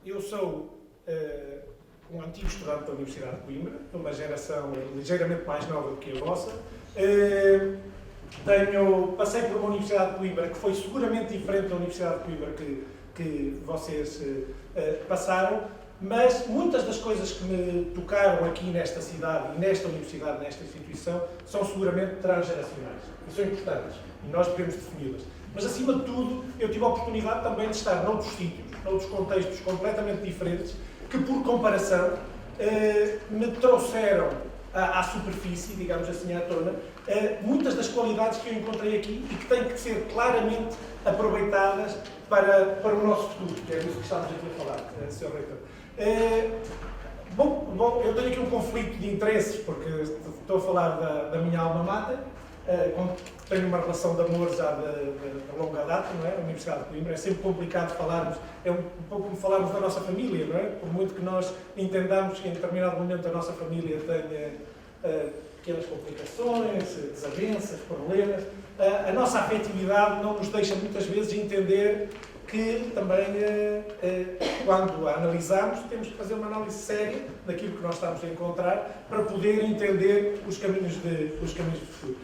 Eu sou um antigo estudante da Universidade de Coimbra, de uma geração ligeiramente mais nova do que a vossa. Passei por uma Universidade de Coimbra que foi seguramente diferente da Universidade de Coimbra que vocês passaram, mas muitas das coisas que me tocaram aqui nesta cidade e nesta universidade, nesta instituição, são seguramente transgeracionais e são importantes e nós devemos defini-las. Mas, acima de tudo, eu tive a oportunidade também de estar noutros sítios, noutros contextos completamente diferentes, que, por comparação, me trouxeram à superfície, digamos assim, à tona, muitas das qualidades que eu encontrei aqui e que têm que ser claramente aproveitadas para o nosso futuro, que é disso que estamos aqui a falar, Sr. Reitor. Bom, eu tenho aqui um conflito de interesses, porque estou a falar da minha alma mater, tenho uma relação de amor já de longa data, não é? A Universidade de Coimbra, é sempre complicado falarmos, é um pouco como falarmos da nossa família, não é? Por muito que nós entendamos que em determinado momento a nossa família tenha pequenas complicações, desavenças, problemas, a nossa afetividade não nos deixa muitas vezes entender que também, quando a analisamos, temos que fazer uma análise séria daquilo que nós estamos a encontrar para poder entender os caminhos de futuro.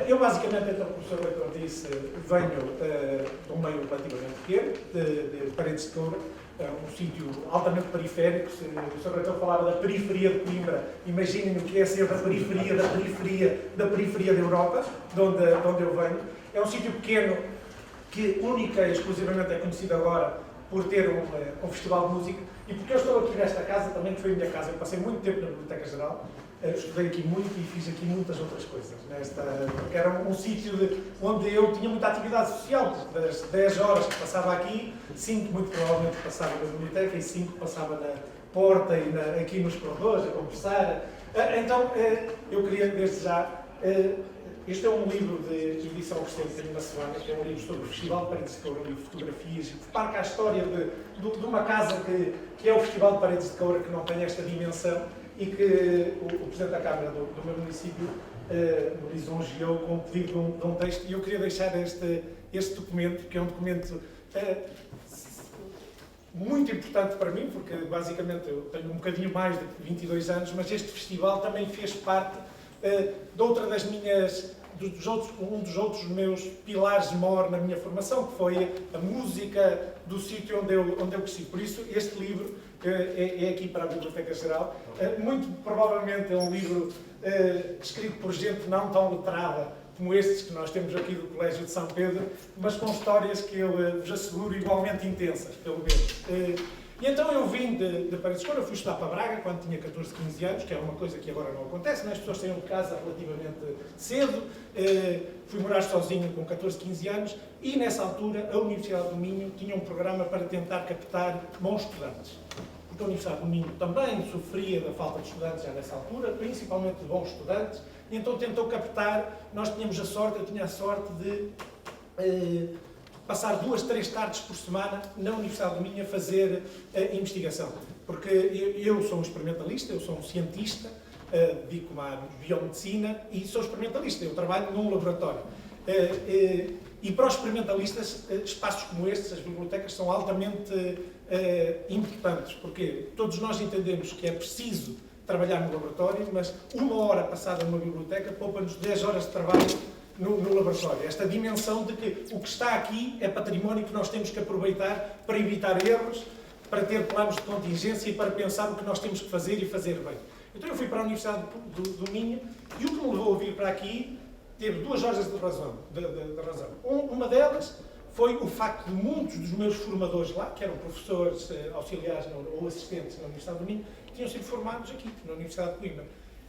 Eu, basicamente, então, como o Sr. Reitor disse, venho de um meio relativamente pequeno, de Paredes de Coura, um sítio altamente periférico. Se o Sr. Reitor falava da periferia de Coimbra, imaginem o que é ser da periferia da Europa, de onde eu venho. É um sítio pequeno que única e exclusivamente é conhecido agora por ter um festival de música, e porque eu estou aqui nesta casa, também que foi a minha casa, eu passei muito tempo na Biblioteca Geral, estudei aqui muito e fiz aqui muitas outras coisas, porque era um sítio onde eu tinha muita atividade social, das 10 horas que passava aqui, 5 muito provavelmente passava na biblioteca e 5 passava na porta e aqui nos corredores a conversar. Então, eu queria desde já... Este é um livro de edição recente, tenho uma semana, que é um livro sobre o Festival de Paredes de Coura, um livro de fotografias, que parca a história de uma casa que é o Festival de Paredes de Coura, que não tem esta dimensão e que o Presidente da Câmara do meu município me lisonjeou com o pedido de um texto, e eu queria deixar este documento, que é um documento muito importante para mim, porque basicamente eu tenho um bocadinho mais de 22 anos, mas este festival também fez parte de outra das minhas, um dos outros meus pilares maiores na minha formação, que foi a música do sítio onde eu cresci. Por isso, este livro é aqui para a Biblioteca Geral. Muito provavelmente é um livro escrito por gente não tão letrada como estes que nós temos aqui do Colégio de São Pedro, mas com histórias que eu vos asseguro igualmente intensas, pelo menos. E então eu vim de Paredes de Coura, fui estudar para Braga quando tinha 14, 15 anos, que é uma coisa que agora não acontece, as pessoas saíram de casa relativamente cedo, fui morar sozinho com 14, 15 anos, e nessa altura a Universidade do Minho tinha um programa para tentar captar bons estudantes. Porque a Universidade do Minho também sofria da falta de estudantes já nessa altura, principalmente de bons estudantes, e então tentou captar. Nós tínhamos a sorte, eu tinha a sorte de passar 2, 3 tardes por semana na Universidade do Minho a fazer investigação. Porque eu sou um experimentalista, eu sou um cientista, dedico-me à biomedicina e sou experimentalista, eu trabalho num laboratório. E para os experimentalistas, espaços como estes, as bibliotecas, são altamente importantes, porque todos nós entendemos que é preciso trabalhar no laboratório, mas 1 hora passada numa biblioteca poupa-nos 10 horas de trabalho no laboratório. Esta dimensão de que o que está aqui é património que nós temos que aproveitar para evitar erros, para ter planos de contingência e para pensar o que nós temos que fazer e fazer bem. Então eu fui para a Universidade do Minho e o que me levou a vir para aqui teve 2 ordens de razão. Uma delas foi o facto de muitos dos meus formadores lá, que eram professores auxiliares ou assistentes na Universidade do Minho, tinham sido formados aqui, na Universidade de Coimbra.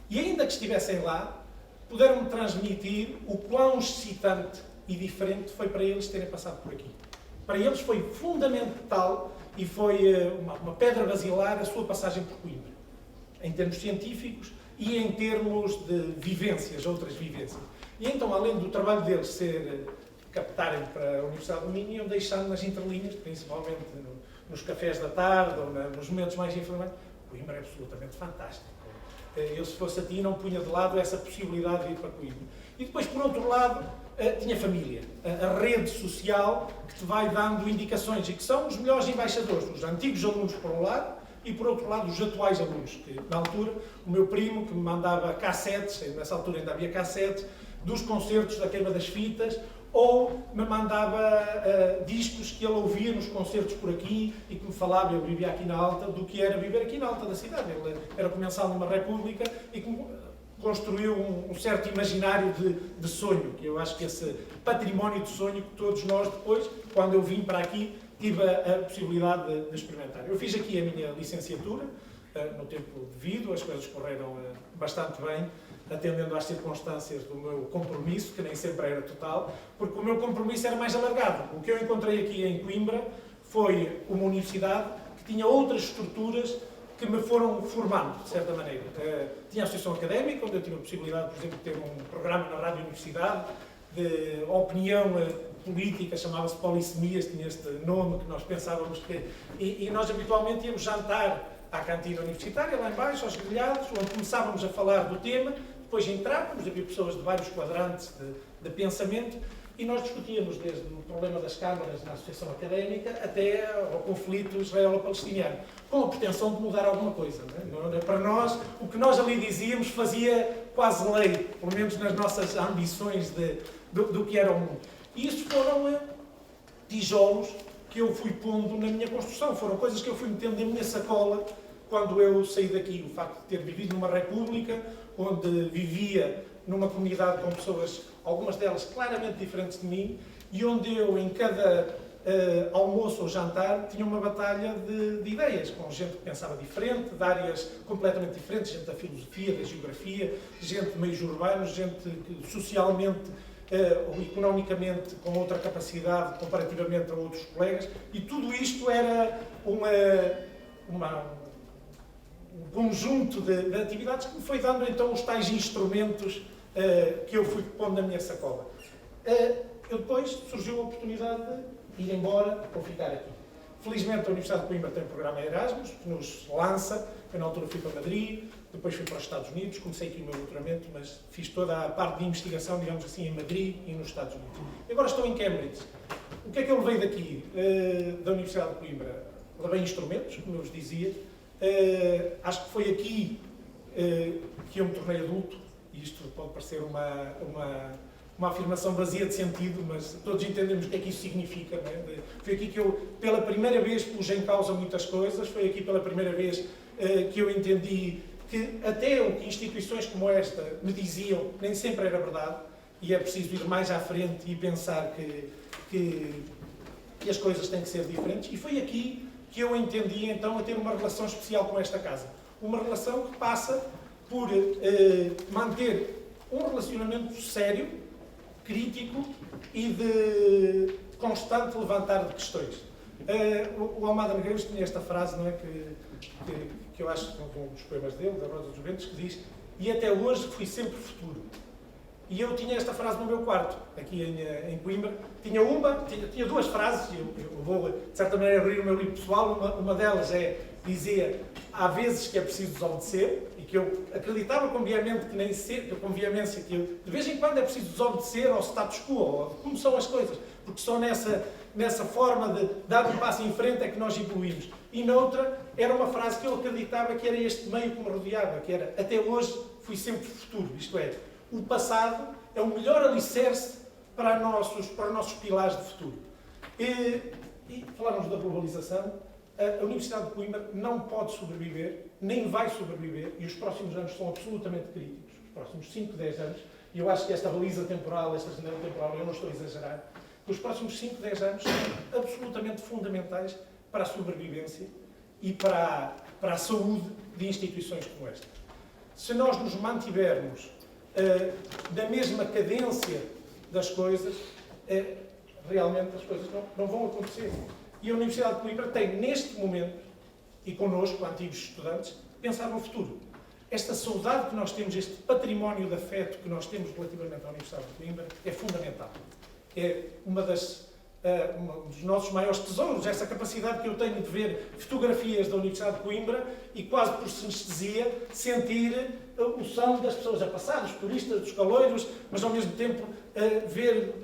E ainda que estivessem lá, puderam-me transmitir o quão excitante e diferente foi para eles terem passado por aqui. Para eles foi fundamental e foi uma pedra basilar a sua passagem por Coimbra, em termos científicos e em termos de vivências, outras vivências. E então, além do trabalho deles captarem para a Universidade do Minho, iam deixando nas entrelinhas, principalmente nos cafés da tarde ou nos momentos mais informais, Coimbra é absolutamente fantástico. Eu, se fosse a ti, não punha de lado essa possibilidade de ir para Coimbra. E depois, por outro lado, tinha família. A rede social que te vai dando indicações e que são os melhores embaixadores. Os antigos alunos, por um lado, e, por outro lado, os atuais alunos. Que, na altura, o meu primo, que me mandava cassetes, nessa altura ainda havia cassetes, dos concertos da queima das fitas, ou me mandava discos que ele ouvia nos concertos por aqui e que me falava, eu vivia aqui na Alta, do que era viver aqui na Alta da cidade. Ele era comensal numa república e que construiu um certo imaginário de sonho, que eu acho que esse património de sonho que todos nós depois, quando eu vim para aqui, tive a possibilidade de experimentar. Eu fiz aqui a minha licenciatura, no tempo devido, as coisas correram bastante bem, atendendo às circunstâncias do meu compromisso, que nem sempre era total, porque o meu compromisso era mais alargado. O que eu encontrei aqui em Coimbra foi uma universidade que tinha outras estruturas que me foram formando, de certa maneira. Tinha a associação académica, onde eu tive a possibilidade, por exemplo, de ter um programa na Rádio Universidade, de opinião política, chamava-se Polissemias, tinha este nome que nós pensávamos que... E nós habitualmente íamos jantar à cantina universitária, lá embaixo, aos grelhados, onde começávamos a falar do tema, depois entrávamos, havia pessoas de vários quadrantes de pensamento, e nós discutíamos desde o problema das câmaras na associação académica até ao conflito israelo-palestiniano, com a pretensão de mudar alguma coisa. Não é? Para nós, o que nós ali dizíamos fazia quase lei, pelo menos nas nossas ambições do que era o mundo. E isso foram tijolos que eu fui pondo na minha construção, foram coisas que eu fui metendo na minha sacola quando eu saí daqui. O facto de ter vivido numa república, onde vivia numa comunidade com pessoas, algumas delas claramente diferentes de mim, e onde eu, em cada almoço ou jantar, tinha uma batalha de ideias, com gente que pensava diferente, de áreas completamente diferentes, gente da filosofia, da geografia, gente de meios urbanos, gente que socialmente ou economicamente com outra capacidade comparativamente a outros colegas, e tudo isto era um conjunto de atividades que me foi dando então os tais instrumentos que eu fui pondo na minha sacola. Eu depois surgiu a oportunidade de ir embora ou ficar aqui. Felizmente a Universidade de Coimbra tem um programa Erasmus que nos lança. Eu na altura fui para Madrid, depois fui para os Estados Unidos, comecei aqui o meu doutoramento, mas fiz toda a parte de investigação, digamos assim, em Madrid e nos Estados Unidos. E agora estou em Cambridge. O que é que eu levei daqui, da Universidade de Coimbra? Levei instrumentos, como eu vos dizia. Acho que foi aqui que eu me tornei adulto, e isto pode parecer uma afirmação vazia de sentido, mas todos entendemos o que é que isso significa. Não é? Foi aqui que eu, pela primeira vez, pus em causa muitas coisas, foi aqui pela primeira vez que eu entendi que até o que instituições como esta me diziam nem sempre era verdade, e é preciso ir mais à frente e pensar que as coisas têm que ser diferentes, e foi aqui que eu entendi então a ter uma relação especial com esta casa. Uma relação que passa por manter um relacionamento sério, crítico e de constante levantar de questões. O Almada Negreiros tinha esta frase, não é, que eu acho que é um dos poemas dele, da Rosa dos Ventos, que diz: "E até hoje fui sempre futuro." E eu tinha esta frase no meu quarto, aqui em Coimbra. Tinha duas frases, eu vou, de certa maneira, abrir o meu livro pessoal. Uma delas dizia: "Há vezes que é preciso desobedecer", e que eu acreditava com veemência que de vez em quando é preciso desobedecer ao status quo, ou como são as coisas, porque só nessa forma de dar um passo em frente é que nós evoluímos. E noutra, era uma frase que eu acreditava que era este meio que me rodeava, que era: "Até hoje fui sempre futuro", isto é, o passado é o melhor alicerce para os nossos pilares de futuro. E falarmos da globalização, a Universidade de Coimbra não pode sobreviver, nem vai sobreviver, e os próximos anos são absolutamente críticos, os próximos 5, 10 anos, e eu acho que esta baliza temporal, esta janela temporal, eu não estou a exagerar, que os próximos 5, 10 anos são absolutamente fundamentais para a sobrevivência e para a saúde de instituições como esta. Se nós nos mantivermos da mesma cadência das coisas, realmente as coisas não vão acontecer. E a Universidade de Coimbra tem, neste momento, e connosco, antigos estudantes, pensar no futuro. Esta saudade que nós temos, este património de afeto que nós temos relativamente à Universidade de Coimbra, é fundamental. É uma das um dos nossos maiores tesouros, essa capacidade que eu tenho de ver fotografias da Universidade de Coimbra e quase por sinestesia sentir o som das pessoas a passar, dos turistas, dos caloiros, mas ao mesmo tempo ver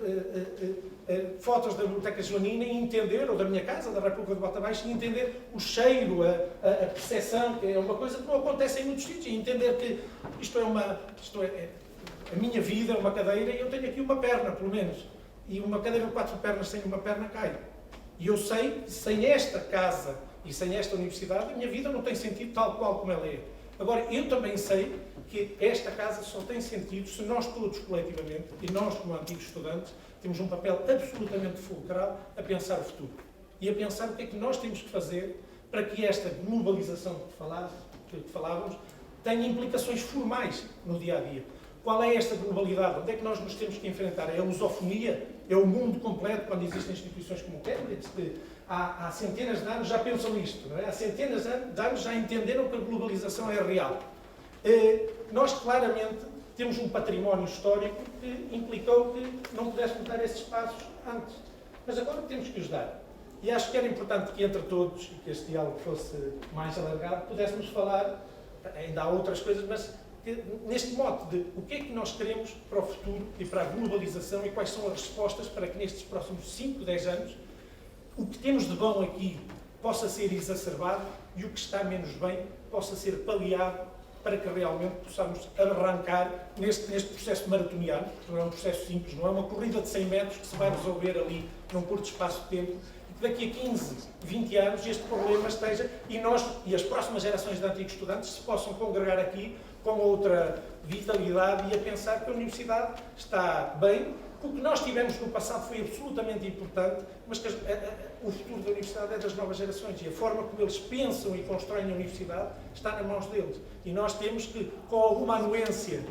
fotos da Biblioteca Joanina e entender, ou da minha casa, da República de Bota Baixa, e entender o cheiro, a percepção, que é uma coisa que não acontece em muitos sítios, e entender que isto é a minha vida, é uma cadeira, e eu tenho aqui uma perna, pelo menos. E uma cadeira de 4 pernas sem uma perna cai. E eu sei que sem esta casa e sem esta universidade, a minha vida não tem sentido tal qual como ela é. Agora, eu também sei que esta casa só tem sentido se nós todos coletivamente, e nós como antigos estudantes, temos um papel absolutamente fulcral a pensar o futuro. E a pensar o que é que nós temos que fazer para que esta globalização que falávamos tenha implicações formais no dia-a-dia. Qual é esta globalidade? Onde é que nós nos temos que enfrentar? É a lusofonia? É o mundo completo quando existem instituições como o Cambridge? Que há centenas de anos já pensam isto, não é? Há centenas de anos já entenderam que a globalização é real. Nós claramente temos um património histórico que implicou que não pudéssemos dar esses passos antes. Mas agora temos que os dar. E acho que era importante que entre todos, e que este diálogo fosse mais alargado, pudéssemos falar, ainda há outras coisas, mas neste mote de o que é que nós queremos para o futuro e para a globalização e quais são as respostas para que nestes próximos 5, 10 anos o que temos de bom aqui possa ser exacerbado e o que está menos bem possa ser paliado para que realmente possamos arrancar neste processo maratoniano, que não é um processo simples, não é uma corrida de 100 metros que se vai resolver ali num curto espaço de tempo, e que daqui a 15, 20 anos este problema esteja e nós e as próximas gerações de antigos estudantes se possam congregar aqui com outra vitalidade e a pensar que a universidade está bem. O que nós tivemos no passado foi absolutamente importante, mas que o futuro da universidade é das novas gerações e a forma como eles pensam e constroem a universidade está nas mãos deles. E nós temos que, com alguma anuência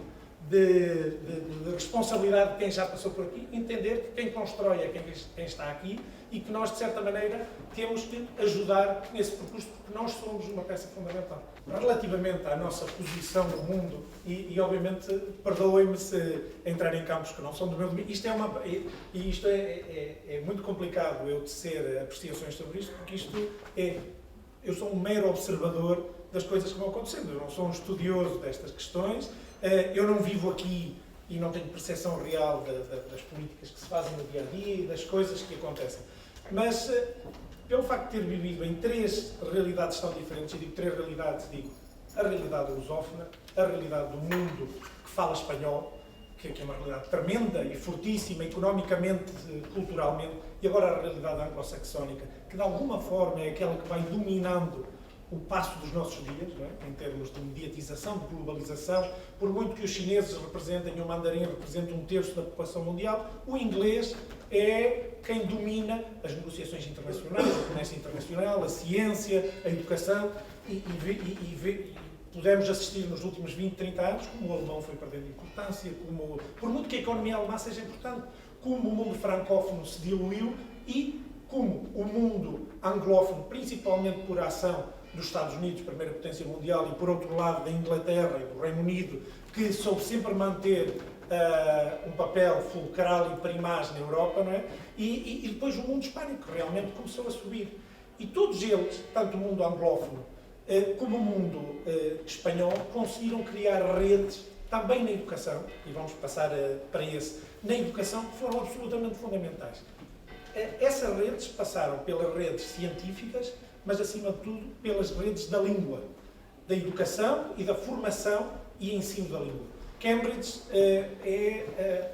de responsabilidade de quem já passou por aqui, entender que quem constrói é quem está aqui e que nós, de certa maneira, temos que ajudar nesse percurso, porque nós somos uma peça fundamental. Relativamente à nossa posição no mundo, e obviamente, perdoem-me se entrar em campos que não são do meu domínio, isto é muito complicado eu tecer apreciações sobre isto, porque eu sou um mero observador das coisas que vão acontecendo, eu não sou um estudioso destas questões, eu não vivo aqui e não tenho percepção real das políticas que se fazem no dia-a-dia e das coisas que acontecem. Mas, pelo facto de ter vivido em 3 realidades tão diferentes, e digo 3 realidades, digo a realidade lusófona, a realidade do mundo que fala espanhol, que é uma realidade tremenda e fortíssima, economicamente, culturalmente, e agora a realidade anglo-saxónica, que de alguma forma é aquela que vai dominando o passo dos nossos dias, não é? Em termos de mediatização, de globalização, por muito que os chineses representem, o mandarim represente 1/3 da população mundial, o inglês é quem domina as negociações internacionais, o comércio internacional, a ciência, a educação, e pudemos assistir nos últimos 20, 30 anos como o alemão foi perdendo importância, por muito que a economia alemã seja importante, como o mundo francófono se diluiu e como o mundo anglófono, principalmente por ação dos Estados Unidos, primeira potência mundial, e por outro lado da Inglaterra e do Reino Unido, que soube sempre manter um papel fulcral e primaz na Europa, não é? E depois o mundo hispânico, que realmente começou a subir. E todos eles, tanto o mundo anglófono como o mundo espanhol, conseguiram criar redes, também na educação, e vamos passar para na educação, que foram absolutamente fundamentais. Essas redes passaram pelas redes científicas, mas, acima de tudo, pelas redes da língua, da educação e da formação e ensino da língua. Cambridge é,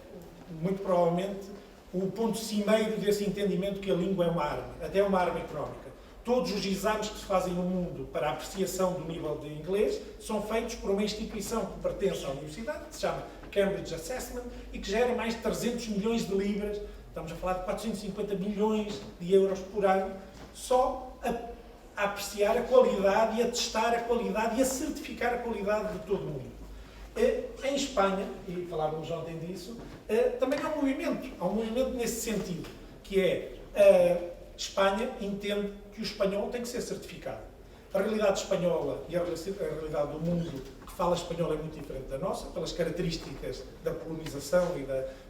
muito provavelmente, o ponto cimeiro desse entendimento que a língua é uma arma, até uma arma económica. Todos os exames que se fazem no mundo para a apreciação do nível de inglês são feitos por uma instituição que pertence à universidade, que se chama Cambridge Assessment, e que gera mais de 300 milhões de libras, estamos a falar de 450 milhões de euros por ano, só a apreciar a qualidade e a testar a qualidade e a certificar a qualidade de todo o mundo. Em Espanha, e falávamos ontem disso, também há um movimento nesse sentido, que é Espanha entende que o espanhol tem que ser certificado. A realidade espanhola e a realidade do mundo que fala espanhol é muito diferente da nossa, pelas características da colonização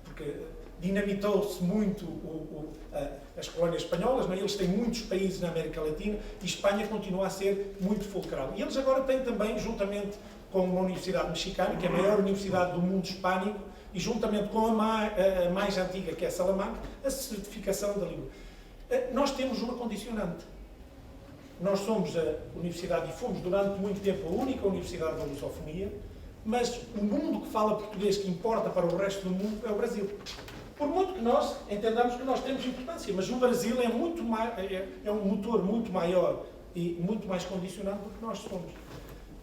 porque dinamitou-se muito as colónias espanholas, não é? Eles têm muitos países na América Latina e Espanha continua a ser muito fulcral. E eles agora têm também, juntamente com uma universidade mexicana, que é a maior universidade do mundo hispânico, e juntamente com a mais antiga, que é a Salamanca, a certificação da língua. Nós temos uma condicionante. Nós somos a universidade, e fomos durante muito tempo a única universidade da lusofonia, mas o mundo que fala português que importa para o resto do mundo é o Brasil. Por muito que nós entendamos que nós temos importância, mas o Brasil é, muito mais, é um motor muito maior e muito mais condicionado do que nós somos.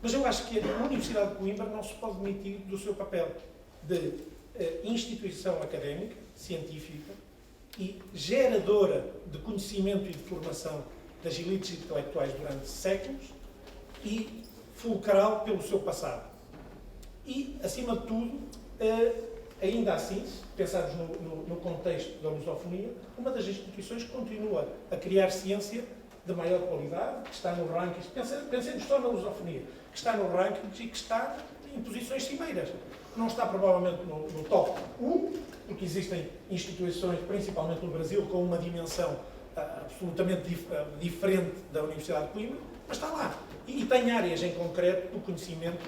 Mas eu acho que a Universidade de Coimbra não se pode demitir do seu papel de instituição académica, científica e geradora de conhecimento e de formação das elites intelectuais durante séculos e fulcral pelo seu passado. E, acima de tudo, ainda assim, se pensarmos no contexto da lusofonia, uma das instituições que continua a criar ciência de maior qualidade, que está no ranking, pensemos só na lusofonia, que está no ranking e que está em posições cimeiras. Não está provavelmente no top 1, porque existem instituições, principalmente no Brasil, com uma dimensão absolutamente diferente da Universidade de Coimbra, mas está lá. E tem áreas em concreto do conhecimento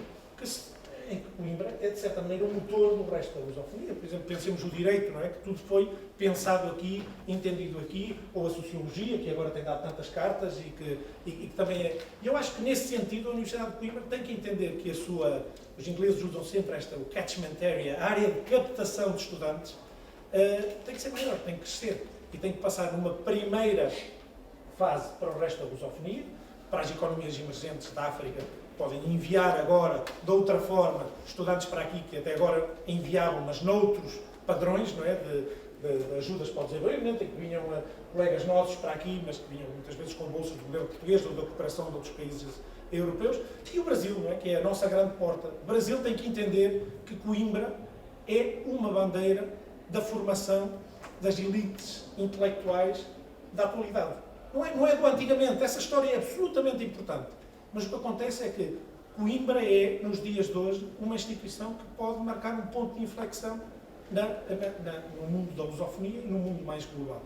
em que Coimbra é, de certa maneira, o motor do resto da lusofonia. Por exemplo, pensemos o direito, não é? Que tudo foi pensado aqui, entendido aqui, ou a sociologia, que agora tem dado tantas cartas e que também é... E eu acho que, nesse sentido, a Universidade de Coimbra tem que entender que os ingleses usam sempre o catchment area, a área de captação de estudantes, tem que ser maior, tem que crescer. E tem que passar numa primeira fase para o resto da lusofonia, para as economias emergentes da África, podem enviar agora, de outra forma, estudantes para aqui que até agora enviavam, mas noutros padrões, não é? De ajudas para o desenvolvimento, em que vinham colegas nossos para aqui, mas que vinham muitas vezes com bolsas do governo português ou da cooperação de outros países europeus. E o Brasil, não é? Que é a nossa grande porta. O Brasil tem que entender que Coimbra é uma bandeira da formação das elites intelectuais da atualidade. Não é do antigamente, essa história é absolutamente importante. Mas o que acontece é que Coimbra é, nos dias de hoje, uma instituição que pode marcar um ponto de inflexão no mundo da lusofonia e no mundo mais global.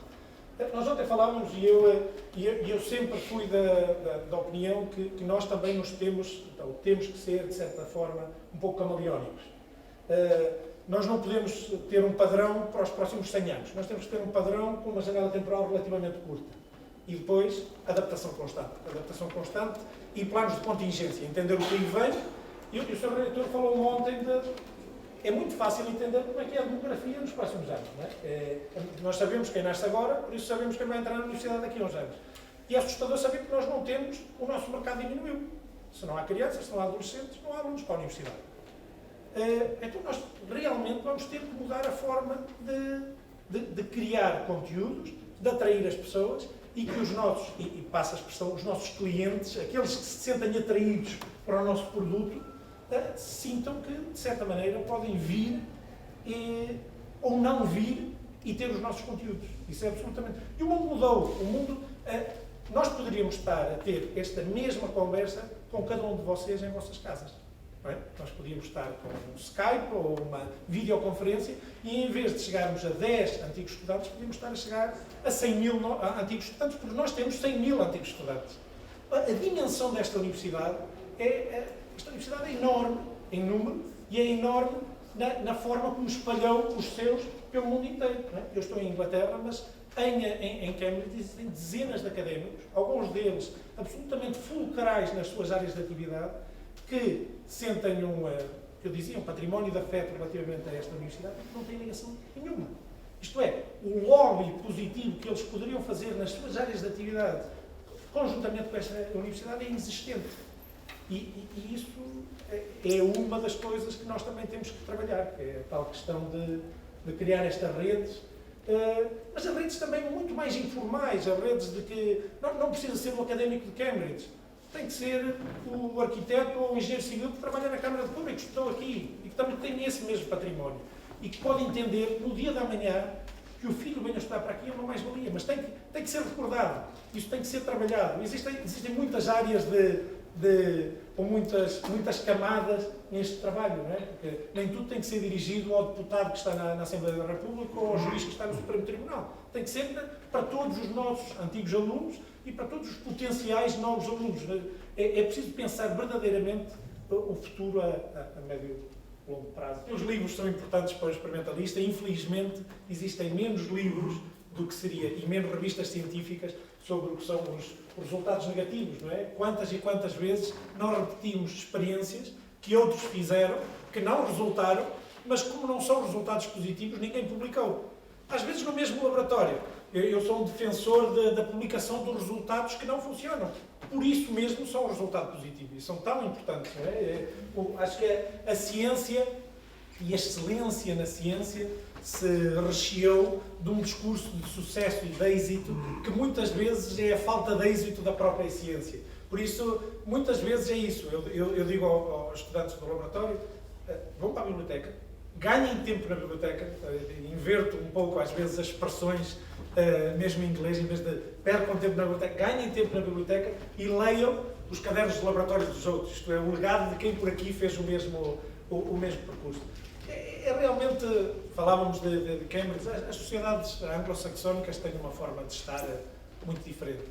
Nós ontem falávamos, e eu sempre fui da opinião que nós também temos que ser, de certa forma, um pouco camaleónicos. Nós não podemos ter um padrão para os próximos 100 anos. Nós temos que ter um padrão com uma janela temporal relativamente curta. E depois, adaptação constante. Adaptação constante e planos de contingência. Entender o que aí vem. E o Sr. Reitor falou ontem é muito fácil entender como é que é a demografia nos próximos anos. Não é? Nós sabemos quem nasce agora, por isso sabemos quem vai entrar na universidade daqui a uns anos. E é assustador saber que nós não temos, o nosso mercado diminuiu. Se não há crianças, se não há adolescentes, não há alunos para a universidade. Então nós realmente vamos ter que mudar a forma de criar conteúdos, de atrair as pessoas e que os nossos, e passa a expressão, os nossos clientes, aqueles que se sentem atraídos para o nosso produto, sintam que, de certa maneira, podem vir ou não vir e ter os nossos conteúdos. Isso é absolutamente... E o mundo mudou. O mundo... nós poderíamos estar a ter esta mesma conversa com cada um de vocês em vossas casas. Não é? Nós podíamos estar com um Skype ou uma videoconferência e, em vez de chegarmos a 10 antigos estudantes, podíamos estar a chegar a 100 mil antigos estudantes, porque nós temos 100 mil antigos estudantes. A dimensão desta universidade esta universidade é enorme em número e é enorme na forma como espalhou os seus pelo mundo inteiro. Não é? Eu estou em Inglaterra, mas em Cambridge existem dezenas de académicos, alguns deles absolutamente fulcrais nas suas áreas de atividade, que sentem um património de afeto relativamente a esta universidade e que não têm ligação nenhuma. Isto é, o lobby positivo que eles poderiam fazer nas suas áreas de atividade, conjuntamente com esta universidade, é inexistente. E isso é uma das coisas que nós também temos que trabalhar, que é a tal questão de criar estas redes, mas as redes também muito mais informais, as redes de que não precisa ser o académico de Cambridge, tem que ser o arquiteto ou o engenheiro civil que trabalha na Câmara de Público, que estou aqui e que também tem esse mesmo património e que pode entender no dia da manhã que o filho venha estudar para aqui é uma mais-valia, mas tem que ser recordado, isso tem que ser trabalhado. Existem muitas áreas de com muitas camadas neste trabalho, não é? Porque nem tudo tem que ser dirigido ao deputado que está na Assembleia da República ou ao juiz que está no Supremo Tribunal. Tem que ser para todos os nossos antigos alunos e para todos os potenciais novos alunos. É preciso pensar verdadeiramente o futuro a médio e longo prazo. Os livros são importantes para o experimentalista. Infelizmente, existem menos livros do que seria e menos revistas científicas sobre o que são os resultados negativos, não é? Quantas e quantas vezes nós repetimos experiências que outros fizeram, que não resultaram, mas como não são resultados positivos, ninguém publicou. Às vezes no mesmo laboratório. Eu sou um defensor da publicação dos resultados que não funcionam. Por isso mesmo são um resultado positivo e são tão importantes, não é? Acho que a ciência e a excelência na ciência se recheou de um discurso de sucesso e de êxito que muitas vezes é a falta de êxito da própria ciência. Por isso, muitas vezes é isso. Eu digo aos estudantes do laboratório, vão para a biblioteca, ganhem tempo na biblioteca, inverto um pouco às vezes as expressões, mesmo em inglês, em vez de percam tempo na biblioteca, ganhem tempo na biblioteca e leiam os cadernos de laboratórios dos outros. Isto é, o legado de quem por aqui fez o mesmo percurso. Realmente, falávamos de Cambridge, as sociedades anglo-saxónicas têm uma forma de estar muito diferente.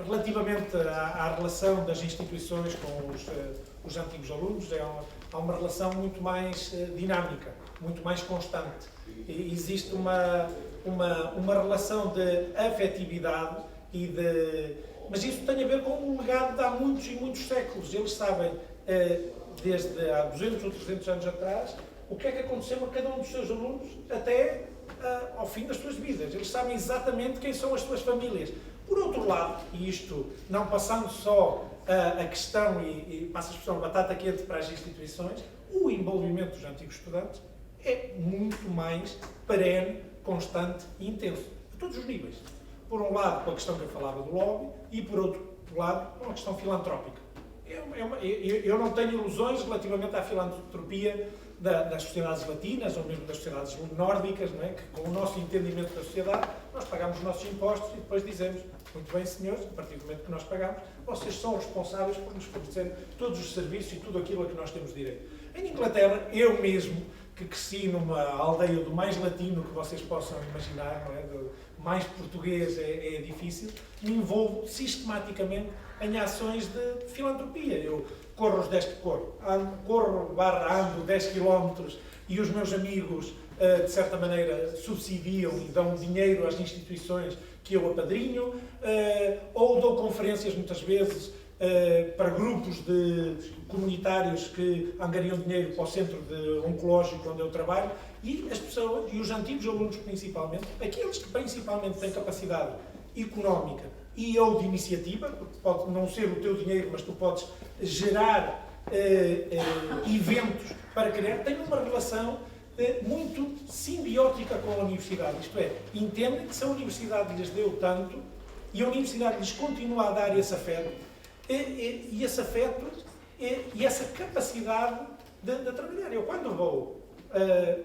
Relativamente à relação das instituições com os antigos alunos, há uma relação muito mais dinâmica, muito mais constante. Existe uma relação de afetividade mas isso tem a ver com um legado de há muitos e muitos séculos. Eles sabem, desde há 200 ou 300 anos atrás, o que é que aconteceu a cada um dos seus alunos até ao fim das suas vidas. Eles sabem exatamente quem são as suas famílias. Por outro lado, e isto não passando só a questão, e passa a expressão batata quente para as instituições, o envolvimento dos antigos estudantes é muito mais perene, constante e intenso, a todos os níveis. Por um lado, com a questão que eu falava do lobby, e por outro lado, com a questão filantrópica. Eu não tenho ilusões relativamente à filantropia das sociedades latinas, ou mesmo das sociedades nórdicas, não é? Que com o nosso entendimento da sociedade, nós pagamos os nossos impostos e depois dizemos, muito bem senhores, a partir do momento que nós pagamos, vocês são responsáveis por nos fornecer todos os serviços e tudo aquilo a que nós temos direito. Em Inglaterra, eu mesmo, que cresci numa aldeia do mais latino que vocês possam imaginar, não é? Do mais português é difícil, me envolvo sistematicamente em ações de filantropia. Eu corro ando 10 km e os meus amigos, de certa maneira, subsidiam e dão dinheiro às instituições que eu apadrinho, ou dou conferências muitas vezes para grupos de comunitários que angariam dinheiro para o centro oncológico onde eu trabalho, e as pessoas, e os antigos alunos principalmente, aqueles que principalmente têm capacidade económica e ou de iniciativa, porque pode não ser o teu dinheiro, mas tu podes gerar eventos para criar, têm uma relação muito simbiótica com a universidade. Isto é, entendem que se a universidade lhes deu tanto e a universidade lhes continua a dar esse afeto, e esse afeto e essa capacidade de trabalhar. Eu, quando vou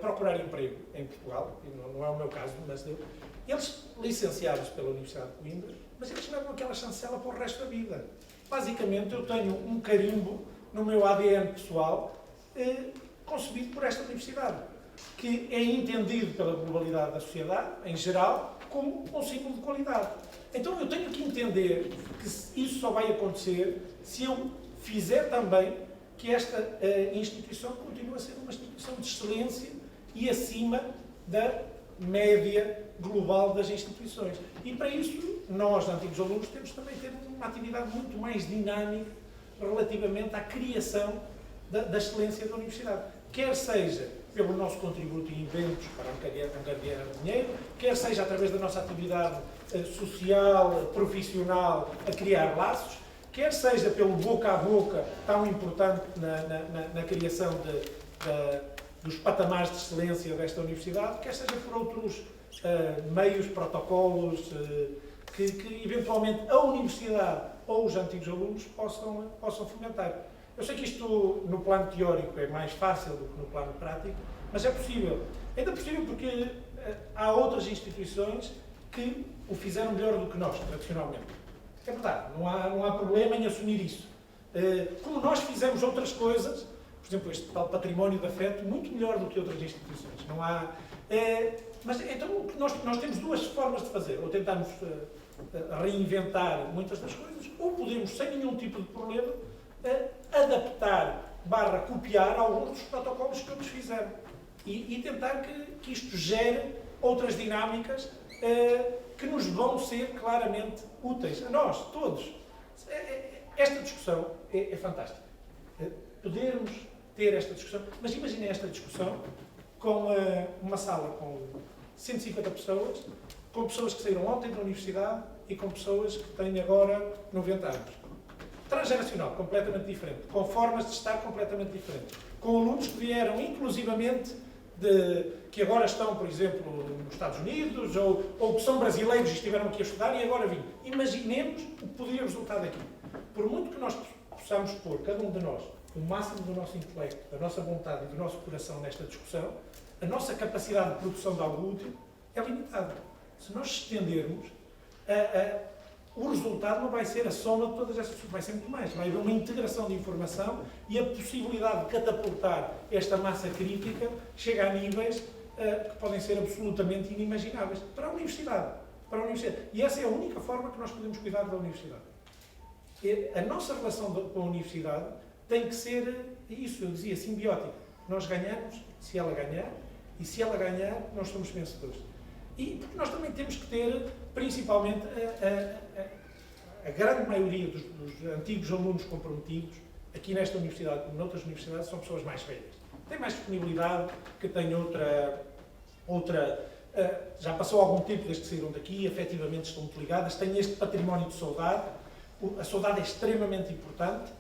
procurar emprego em Portugal, e não é o meu caso, mas eles licenciaram-se pela Universidade de Coimbra, mas eles levam aquela chancela para o resto da vida. Basicamente, eu tenho um carimbo no meu ADN pessoal concebido por esta universidade, que é entendido pela globalidade da sociedade, em geral, como um símbolo de qualidade. Então eu tenho que entender que isso só vai acontecer se eu fizer também que esta instituição continue a ser uma instituição de excelência e acima da média global das instituições. E para isso, nós, antigos alunos, temos também ter uma atividade muito mais dinâmica relativamente à criação da excelência da universidade. Quer seja pelo nosso contributo em eventos para angariar dinheiro, quer seja através da nossa atividade social, profissional, a criar laços, quer seja pelo boca a boca, tão importante na criação dos patamares de excelência desta universidade, quer seja por outros meios, protocolos, que eventualmente a universidade ou os antigos alunos possam fomentar. Eu sei que isto, no plano teórico, é mais fácil do que no plano prático, mas é possível. Ainda possível porque há outras instituições que o fizeram melhor do que nós, tradicionalmente. É verdade, não há problema em assumir isso. como nós fizemos outras coisas, por exemplo, este tal património de afeto, muito melhor do que outras instituições. Não há... mas então nós temos duas formas de fazer. Ou tentarmos reinventar muitas das coisas, ou podemos, sem nenhum tipo de problema, adaptar / copiar alguns dos protocolos que outros fizeram. E tentar que isto gere outras dinâmicas que nos vão ser claramente úteis. A nós, todos. Esta discussão é fantástica. Podermos ter esta discussão, mas imaginem esta discussão com uma sala com 150 pessoas, com pessoas que saíram ontem da universidade e com pessoas que têm agora 90 anos. Transgeracional, completamente diferente, com formas de estar completamente diferentes, com alunos que vieram inclusivamente que agora estão, por exemplo, nos Estados Unidos, ou que são brasileiros e estiveram aqui a estudar e agora vêm. Imaginemos o que poderia resultar daqui. Por muito que nós possamos pôr, cada um de nós, o máximo do nosso intelecto, da nossa vontade e do nosso coração nesta discussão, a nossa capacidade de produção de algo útil é limitada. Se nós estendermos, o resultado não vai ser a soma de todas essas coisas, vai ser muito mais. Vai haver uma integração de informação e a possibilidade de catapultar esta massa crítica chega a níveis que podem ser absolutamente inimagináveis para a universidade. E essa é a única forma que nós podemos cuidar da universidade. A nossa relação com a universidade tem que ser isso, eu dizia, simbiótica. Nós ganhamos se ela ganhar, e se ela ganhar, nós somos vencedores. E porque nós também temos que ter, principalmente, a grande maioria dos antigos alunos comprometidos, aqui nesta universidade, como noutras universidades, são pessoas mais velhas. Têm mais disponibilidade, que têm outra já passou algum tempo desde que saíram daqui, efetivamente estão muito ligadas, têm este património de saudade. A saudade é extremamente importante,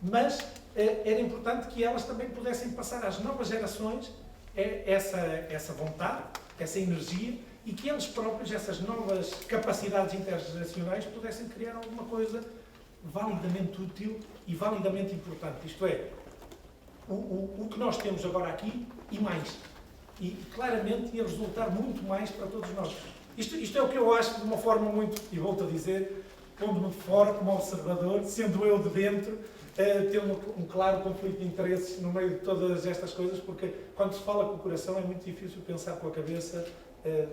mas era importante que elas também pudessem passar às novas gerações essa vontade, essa energia, e que eles próprios, essas novas capacidades intergeracionais, pudessem criar alguma coisa validamente útil e validamente importante. Isto é, o que nós temos agora aqui e mais. E claramente ia resultar muito mais para todos nós. Isto é o que eu acho de uma forma muito, e volto a dizer, pondo-me de fora como observador, sendo eu de dentro, tendo um claro conflito de interesses no meio de todas estas coisas, porque quando se fala com o coração é muito difícil pensar com a cabeça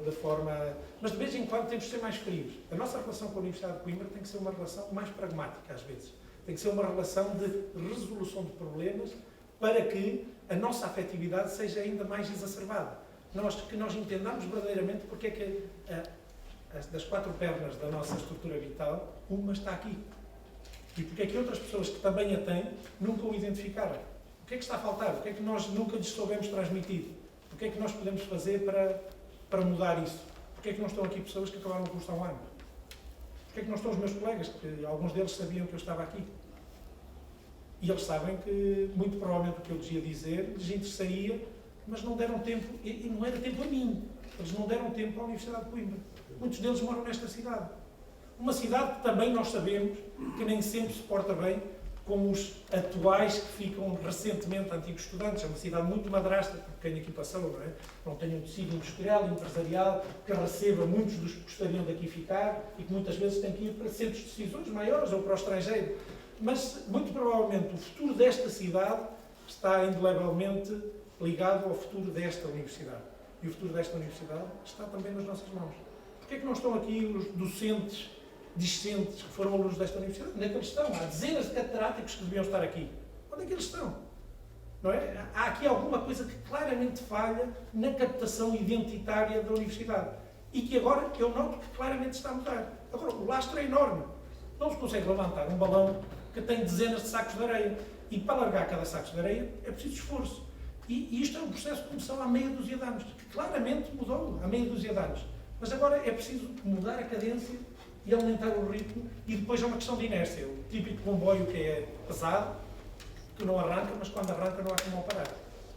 da forma... Mas de vez em quando temos de ser mais frios. A nossa relação com a Universidade de Coimbra tem que ser uma relação mais pragmática, às vezes. Tem que ser uma relação de resolução de problemas para que a nossa afetividade seja ainda mais exacerbada. Que nós entendamos verdadeiramente porque é que das 4 pernas da nossa estrutura vital, uma está aqui. E porque é que outras pessoas que também a têm nunca o identificaram. O que é que está a faltar? O que é que nós nunca lhes soubemos transmitir? O que é que nós podemos fazer para mudar isso? Porque é que não estão aqui pessoas que acabaram o curso há um ano? Porque é que não estão os meus colegas, que alguns deles sabiam que eu estava aqui? E eles sabem que, muito provavelmente, o que eu lhes ia dizer lhes interessaria, mas não deram tempo, e não era tempo a mim, eles não deram tempo à Universidade de Coimbra. Muitos deles moram nesta cidade. Uma cidade que também nós sabemos que nem sempre se porta bem com os atuais que ficam recentemente antigos estudantes. É uma cidade muito madrasta, porque quem aqui passou, não é? Não tem um tecido industrial, empresarial, que receba muitos dos que gostariam de aqui ficar e que muitas vezes têm que ir para centros de decisões maiores ou para o estrangeiro. Mas, muito provavelmente, o futuro desta cidade está indelevelmente ligado ao futuro desta universidade. E o futuro desta universidade está também nas nossas mãos. Porquê é que não estão aqui os docentes discentes que foram alunos desta universidade? Onde é que eles estão? Há dezenas de catedráticos que deviam estar aqui. Onde é que eles estão? Não é? Há aqui alguma coisa que claramente falha na captação identitária da universidade. E que agora eu noto que claramente está a mudar. Agora, o lastro é enorme. Não se consegue levantar um balão que tem dezenas de sacos de areia. E para largar cada saco de areia é preciso esforço. E isto é um processo que começou há meia dúzia de anos, que claramente mudou há meia dúzia de anos. Mas agora é preciso mudar a cadência e aumentar o ritmo, e depois é uma questão de inércia. O típico comboio que é pesado, que não arranca, mas quando arranca não há como parar.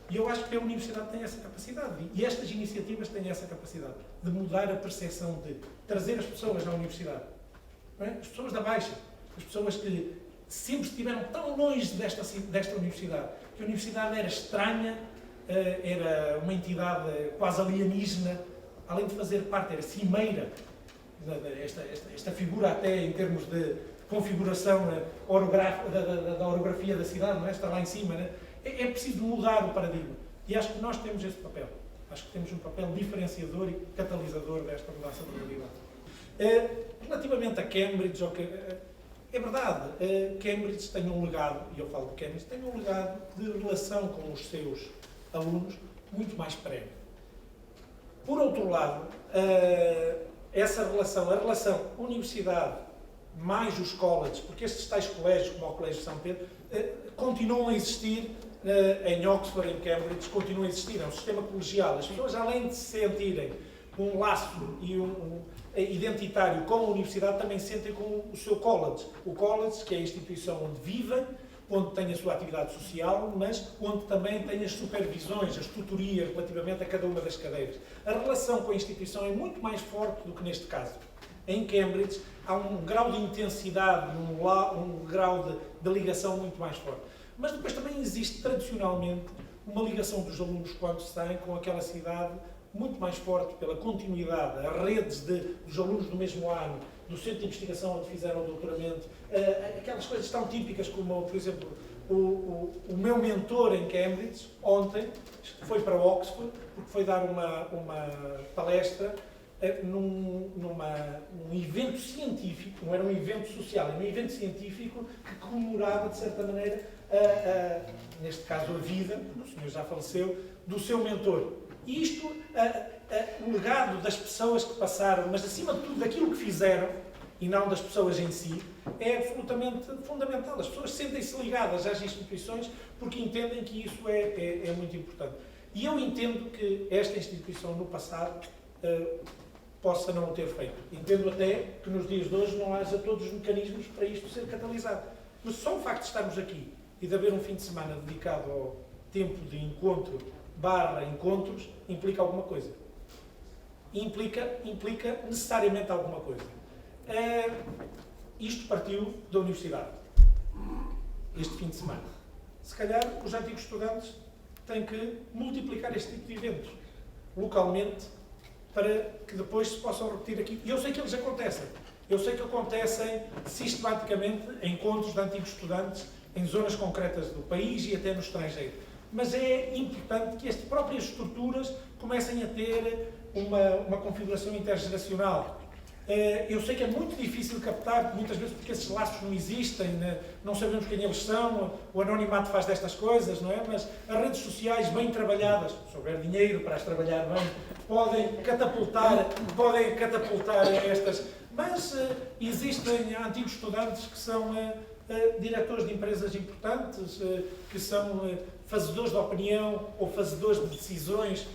E eu acho que a Universidade tem essa capacidade, e estas iniciativas têm essa capacidade de mudar a percepção, de trazer as pessoas à Universidade. Não é? As pessoas da Baixa, as pessoas que sempre estiveram tão longe desta Universidade, que a Universidade era estranha, era uma entidade quase alienígena, além de fazer parte, era cimeira, esta figura até em termos de configuração da orografia da cidade, não é? Está lá em cima, não é? É preciso mudar o paradigma. E acho que nós temos esse papel. Acho que temos um papel diferenciador e catalisador desta mudança de realidade. Relativamente a Cambridge, é verdade, Cambridge tem um legado, e eu falo de Cambridge, tem um legado de relação com os seus alunos muito mais prévio. Por outro lado, essa relação, a relação universidade mais os colleges, porque estes tais colégios, como o Colégio de São Pedro, continuam a existir em Oxford, em Cambridge, continuam a existir. É um sistema colegial. As pessoas, além de sentirem um laço e identitário com a universidade, também sentem com o seu college. O college, que é a instituição onde vivem, onde tem a sua atividade social, mas onde também tem as supervisões, as tutorias relativamente a cada uma das cadeiras. A relação com a instituição é muito mais forte do que neste caso. Em Cambridge há um grau de intensidade, um grau de ligação muito mais forte. Mas depois também existe, tradicionalmente, uma ligação dos alunos quando saem com aquela cidade muito mais forte pela continuidade, as redes dos alunos do mesmo ano, do centro de investigação onde fizeram o doutoramento, aquelas coisas tão típicas como, por exemplo, o meu mentor em Cambridge, ontem, foi para Oxford, porque foi dar uma palestra num evento científico, não era um evento social, era um evento científico que comemorava, de certa maneira, neste caso a vida, o senhor já faleceu, do seu mentor. E isto, o legado das pessoas que passaram, mas acima de tudo daquilo que fizeram, e não das pessoas em si, é absolutamente fundamental. As pessoas sentem-se ligadas às instituições porque entendem que isso é muito importante. E eu entendo que esta instituição, no passado, possa não o ter feito. Entendo até que nos dias de hoje não haja todos os mecanismos para isto ser catalisado. Mas só o facto de estarmos aqui e de haver um fim de semana dedicado ao tempo de encontros, implica alguma coisa. Implica necessariamente alguma coisa. Isto partiu da universidade, este fim de semana. Se calhar os antigos estudantes têm que multiplicar este tipo de eventos, localmente, para que depois se possam repetir aqui. E eu sei que eles acontecem. Eu sei que acontecem sistematicamente encontros de antigos estudantes em zonas concretas do país e até no estrangeiro. Mas é importante que estas próprias estruturas comecem a ter uma configuração intergeracional. Eu sei que é muito difícil captar, muitas vezes porque esses laços não existem, não sabemos quem eles são, o anonimato faz destas coisas, não é? Mas as redes sociais bem trabalhadas, se houver dinheiro para as trabalhar bem, podem catapultar estas. Mas existem antigos estudantes que são diretores de empresas importantes, que são fazedores de opinião ou fazedores de decisões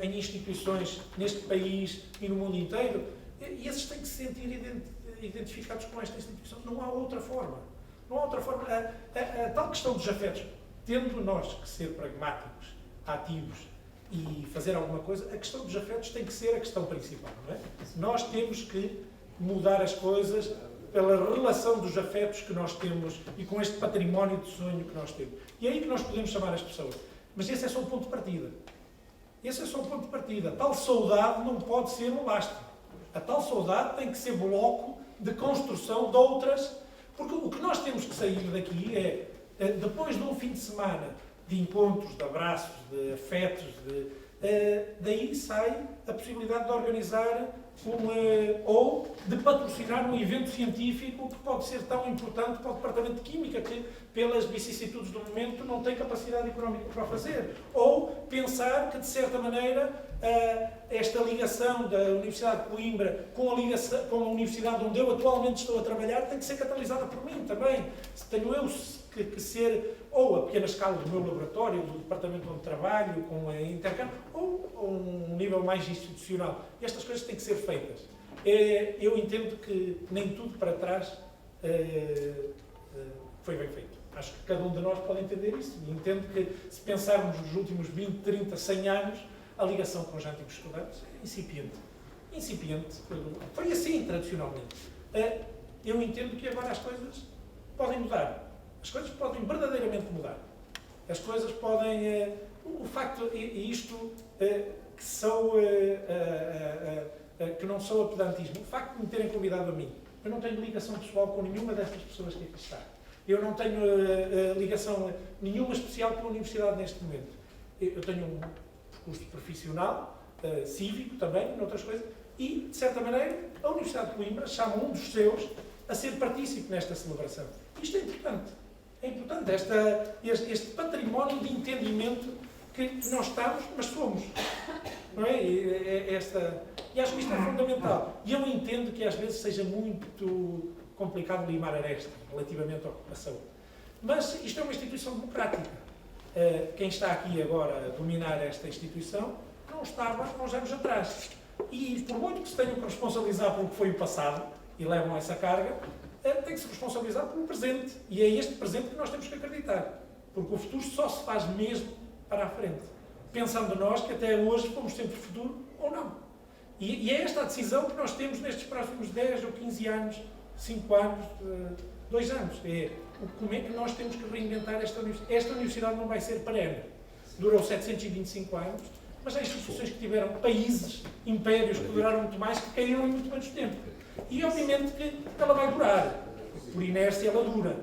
em instituições neste país e no mundo inteiro. E esses têm que se sentir identificados com esta instituição. Não há outra forma. Não há outra forma. A tal questão dos afetos, tendo nós que ser pragmáticos, ativos e fazer alguma coisa, a questão dos afetos tem que ser a questão principal, não é? Nós temos que mudar as coisas pela relação dos afetos que nós temos e com este património de sonho que nós temos. E é aí que nós podemos chamar as pessoas. Mas esse é só o ponto de partida. Esse é só o ponto de partida. A tal saudade não pode ser um lastro. A tal saudade tem que ser bloco de construção de outras, porque o que nós temos que sair daqui depois de um fim de semana de encontros, de abraços, de afetos, daí sai a possibilidade de organizar ou de patrocinar um evento científico que pode ser tão importante para o Departamento de Química, que pelas vicissitudes do momento não tem capacidade económica para fazer. Ou pensar que, de certa maneira, esta ligação da Universidade de Coimbra com a universidade onde eu atualmente estou a trabalhar tem que ser catalisada por mim também. Tenho eu que ser ou a pequena escala do meu laboratório, do departamento onde trabalho, com a intercâmbio, ou um nível mais institucional. E estas coisas têm que ser feitas. Eu entendo que nem tudo para trás foi bem feito. Acho que cada um de nós pode entender isso. E entendo que, se pensarmos nos últimos 20, 30, 100 anos, a ligação com os antigos estudantes é incipiente. Incipiente. Foi assim, tradicionalmente. Eu entendo que agora as coisas podem mudar. As coisas podem verdadeiramente mudar. As coisas podem... o facto, e isto que não sou a pedantismo, o facto de me terem convidado a mim Eu não tenho ligação pessoal com nenhuma destas pessoas que aqui está. Eu não tenho ligação nenhuma especial com a Universidade neste momento. Eu tenho um percurso profissional, cívico também, noutras coisas, e, de certa maneira, a Universidade de Coimbra chama um dos seus a ser partícipe nesta celebração. Isto é importante. É importante este património de entendimento que nós estamos, mas somos. Não é? E acho que isto é fundamental. E eu entendo que às vezes seja muito complicado limar aresta relativamente à saúde. Mas isto é uma instituição democrática. Quem está aqui agora a dominar esta instituição não estava há uns anos atrás. E por muito que se tenham que responsabilizar pelo que foi o passado, e levam essa carga, tem que se responsabilizar pelo presente. E é este presente que nós temos que acreditar. Porque o futuro só se faz mesmo para a frente. Pensando nós que até hoje fomos sempre futuro ou não. E é esta a decisão que nós temos nestes próximos 10 ou 15 anos, 5 anos, 2 anos. Como é que nós temos que reinventar esta universidade? Esta universidade não vai ser perene. Durou 725 anos, mas há instituições que tiveram países, impérios que duraram muito mais, que caíram em muito menos tempo. E obviamente que ela vai durar. Por inércia ela dura.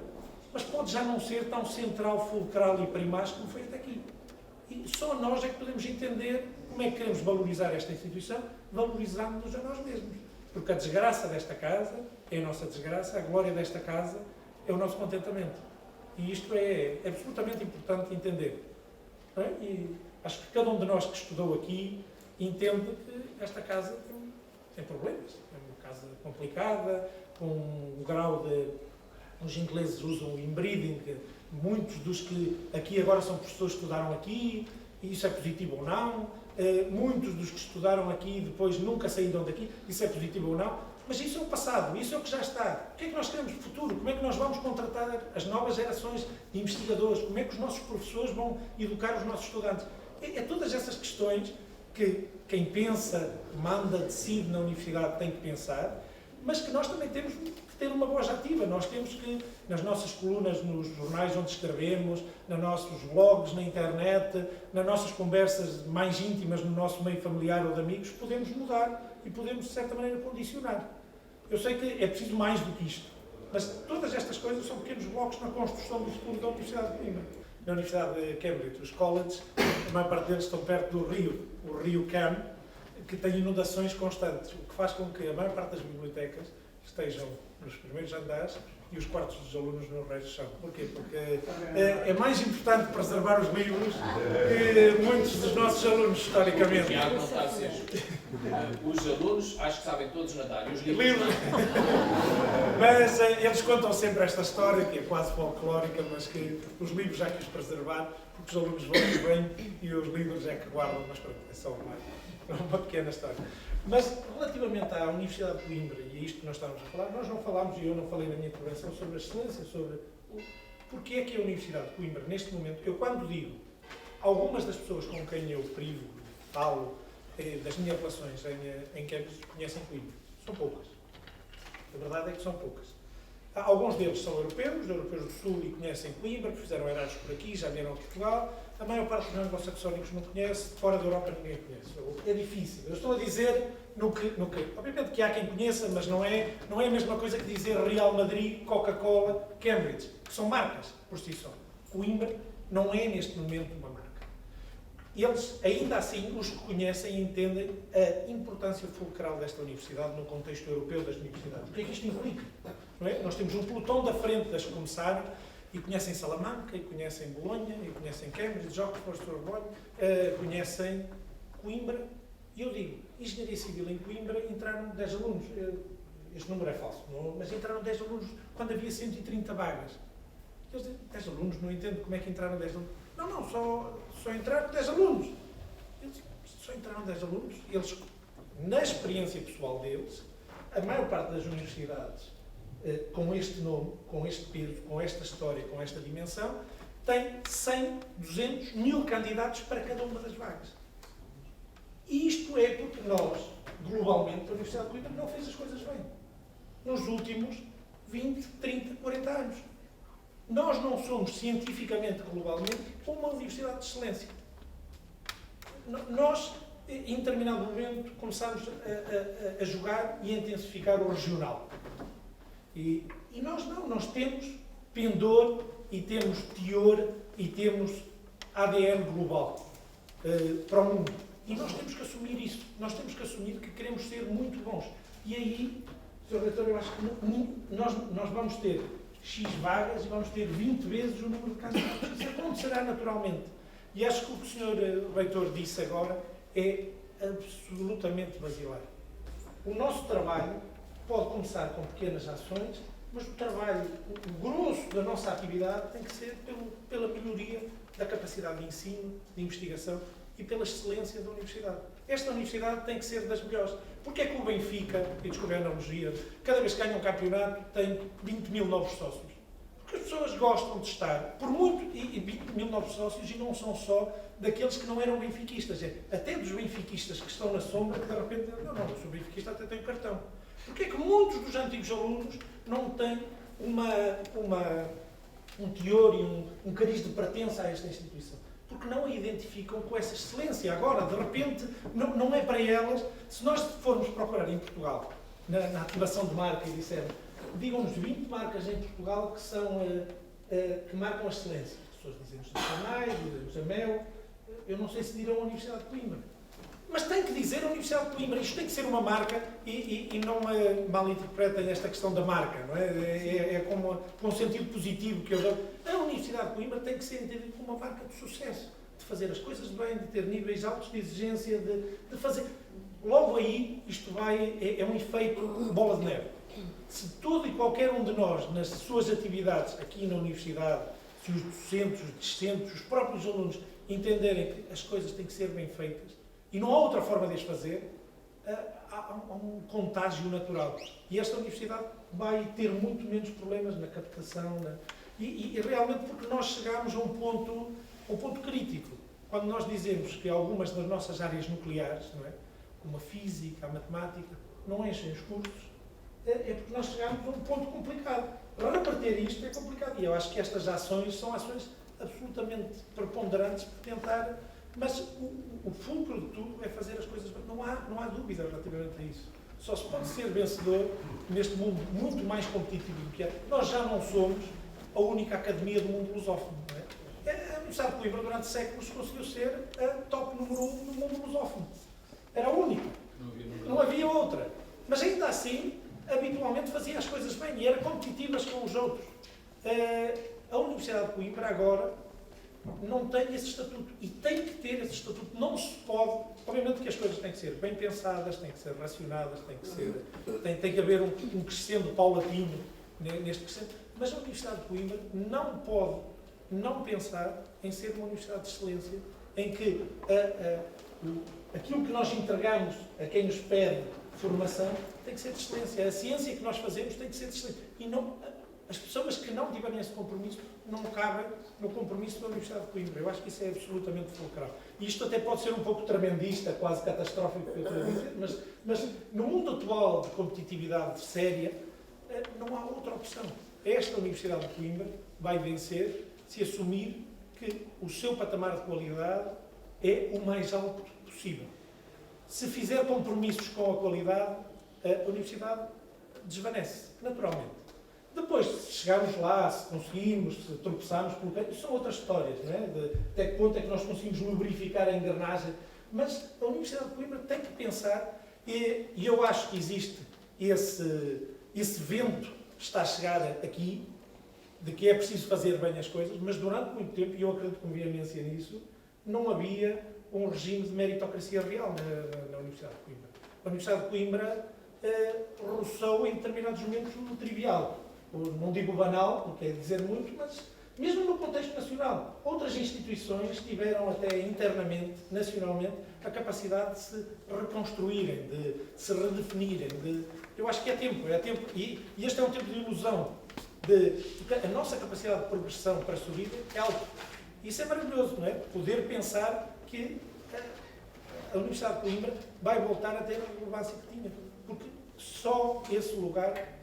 Mas pode já não ser tão central, fulcral e primaz como foi até aqui. E só nós é que podemos entender como é que queremos valorizar esta instituição, valorizando-nos a nós mesmos. Porque a desgraça desta casa é a nossa desgraça, a glória desta casa é o nosso contentamento. E isto é absolutamente importante entender. Não é? E acho que cada um de nós que estudou aqui entende que esta casa tem problemas. É uma casa complicada, com um grau de... Os ingleses usam o inbreeding, muitos dos que aqui agora são professores estudaram aqui, e isso é positivo ou não. Muitos dos que estudaram aqui depois nunca saíram daqui, isso é positivo ou não. Mas isso é o passado, isso é o que já está. O que é que nós queremos no futuro? Como é que nós vamos contratar as novas gerações de investigadores? Como é que os nossos professores vão educar os nossos estudantes? É todas essas questões que quem pensa, manda, decide na universidade tem que pensar, mas que nós também temos que ter uma voz ativa. Nós temos que, nas nossas colunas, nos jornais onde escrevemos, nos nossos blogs, na internet, nas nossas conversas mais íntimas no nosso meio familiar ou de amigos, podemos mudar e podemos, de certa maneira, condicionar. Eu sei que é preciso mais do que isto, mas todas estas coisas são pequenos blocos na construção do futuro da Universidade de Coimbra. Na Universidade de Cambridge, os colleges, a maior parte deles estão perto do rio, o rio Cam, que tem inundações constantes, o que faz com que a maior parte das bibliotecas estejam nos primeiros andares e os quartos dos alunos no resto do chão. Porquê? Porque é mais importante preservar os livros que muitos dos nossos alunos, historicamente. Tiago, não está a ser. Os alunos acho que sabem todos nadar e os livros não. Mas eles contam sempre esta história, que é quase folclórica, mas que os livros há que os preservar, porque os alunos vão e vêm e os livros é que guardam, mas pronto, é só uma pequena história. Mas, relativamente à Universidade de Coimbra, e a isto que nós estávamos a falar, nós não falámos, e eu não falei na minha intervenção, sobre a excelência, sobre porque é que a Universidade de Coimbra, neste momento, eu quando digo, algumas das pessoas com quem eu privo, falo, das minhas relações em Cambridge, conhecem Coimbra. São poucas. A verdade é que são poucas. Alguns deles são europeus do Sul, e conhecem Coimbra, que fizeram Erasmus por aqui, já vieram a Portugal. A maior parte dos anglo-saxónicos não conhece, fora da Europa ninguém conhece. É difícil. Eu estou a dizer no que... Obviamente que há quem conheça, mas não é a mesma coisa que dizer Real Madrid, Coca-Cola, Cambridge, que são marcas por si só. Coimbra não é neste momento uma marca. Eles, ainda assim, os que conhecem entendem a importância fulcral desta universidade no contexto europeu das universidades. O que é que isto implica? Não é? Nós temos um pelotão da frente das que começaram e conhecem Salamanca, e conhecem Bolonha, e conhecem Cambridge, Oxford, Sorbonne, conhecem Coimbra. E eu digo, Engenharia Civil em Coimbra entraram 10 alunos. Este número é falso, não, mas entraram 10 alunos quando havia 130 vagas. Eles dizem, 10 alunos, não entendo como é que entraram 10 alunos. Não, só entraram 10 alunos. Eles dizem, só entraram 10 alunos. Eles, na experiência pessoal deles, a maior parte das universidades, com este nome, com este peso, com esta história, com esta dimensão, tem 100, 200, 1000 candidatos para cada uma das vagas. E isto é porque nós, globalmente, a Universidade de Coimbra não fez as coisas bem. Nos últimos 20, 30, 40 anos. Nós não somos, cientificamente, globalmente, uma universidade de excelência. Nós, em determinado momento, começámos a jogar e a intensificar o regional. E nós não, nós temos pendor e temos teor e temos ADN global para o mundo. E nós temos que assumir isso. Nós temos que assumir que queremos ser muito bons. E aí, Sr. Reitor, eu acho que nós vamos ter X vagas e vamos ter 20 vezes o número de casos de justiça. Isso acontecerá naturalmente. E acho que o que o Sr. Reitor disse agora é absolutamente basilar. O nosso trabalho pode começar com pequenas ações, mas o trabalho, o grosso da nossa atividade tem que ser pela melhoria da capacidade de ensino, de investigação e pela excelência da universidade. Esta universidade tem que ser das melhores. Porque é que o Benfica, e descobri a analogia, cada vez que ganha um campeonato tem 20 mil novos sócios? Porque as pessoas gostam de estar, por muito, e 20 mil novos sócios, e não são só daqueles que não eram benfiquistas, até dos benfiquistas que estão na sombra, que de repente, não, eu sou benfiquista, até tenho cartão. Porque é que muitos dos antigos alunos não têm um teor e um cariz de pertença a esta instituição? Porque não a identificam com essa excelência. Agora, de repente, não é para elas. Se nós formos procurar em Portugal, na ativação de marca, e dissermos, digam-nos 20 marcas em Portugal que marcam a excelência. As pessoas dizem-nos a Sanai, dizem-nos a Mel. Eu não sei se dirão a Universidade de Coimbra. Mas tem que dizer a Universidade de Coimbra. Isto tem que ser uma marca e não malinterpretem esta questão da marca, não é? É com um sentido positivo que eu dou. A Universidade de Coimbra tem que ser entendida como uma marca de sucesso, de fazer as coisas bem, de ter níveis altos de exigência, de fazer... Logo aí, isto é um efeito bola de neve. Se todo e qualquer um de nós, nas suas atividades aqui na Universidade, se os docentes, os discentes, os próprios alunos entenderem que as coisas têm que ser bem feitas, e não há outra forma de as fazer, há um contágio natural. E esta universidade vai ter muito menos problemas na captação. E realmente porque nós chegamos a um ponto crítico. Quando nós dizemos que algumas das nossas áreas nucleares, não é? Como a física, a matemática, não enchem os cursos, é porque nós chegamos a um ponto complicado. Agora, para ter isto é complicado. E eu acho que estas ações são ações absolutamente preponderantes para tentar... Mas o fulcro de tudo é fazer as coisas bem. Não há dúvida relativamente a isso. Só se pode ser vencedor neste mundo muito mais competitivo do que é. Nós já não somos a única academia do mundo lusófono. Não é? A Universidade de Coimbra, durante séculos, conseguiu ser a top número 1 no mundo lusófono. Era a única. Não havia outra. Mas ainda assim, habitualmente fazia as coisas bem e era competitivas com os outros. A Universidade de Coimbra agora não tem esse estatuto. E tem que ter esse estatuto. Não se pode... Obviamente que as coisas têm que ser bem pensadas, têm que ser racionadas, tem que haver um crescendo paulatino neste crescendo. Mas a Universidade de Coimbra não pode não pensar em ser uma universidade de excelência, em que aquilo que nós entregamos a quem nos pede formação tem que ser de excelência. A ciência que nós fazemos tem que ser de excelência. E não... As pessoas que não tiverem esse compromisso não cabem no compromisso da Universidade de Coimbra. Eu acho que isso é absolutamente fulcral. E isto até pode ser um pouco tremendista, quase catastrófico, que eu estou a dizer, mas no mundo atual de competitividade séria, não há outra opção. Esta Universidade de Coimbra vai vencer se assumir que o seu patamar de qualidade é o mais alto possível. Se fizer compromissos com a qualidade, a Universidade desvanece, naturalmente. Depois, se chegarmos lá, se conseguimos, se tropeçarmos, são outras histórias, não é? Até que ponto é que nós conseguimos lubrificar a engrenagem. Mas a Universidade de Coimbra tem que pensar, e eu acho que existe esse vento que está a chegar aqui, de que é preciso fazer bem as coisas, mas durante muito tempo, e eu acredito com veemência nisso, não havia um regime de meritocracia real na Universidade de Coimbra. A Universidade de Coimbra roçou em determinados momentos no trivial. Não digo banal, porque é dizer muito, mas mesmo no contexto nacional. Outras instituições tiveram até internamente, nacionalmente, a capacidade de se reconstruírem, de se redefinirem. Eu acho que é tempo. E este é um tempo de ilusão. Porque a nossa capacidade de progressão para subir é alta. Isso é maravilhoso, não é? Poder pensar que a Universidade de Coimbra vai voltar a ter a relevância que tinha. Porque só esse lugar...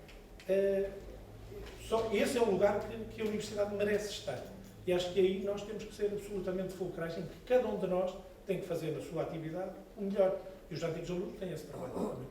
esse é o lugar que a Universidade merece estar. E acho que aí nós temos que ser absolutamente fulcrais em que cada um de nós tem que fazer na sua atividade o melhor. E os antigos alunos têm esse trabalho também.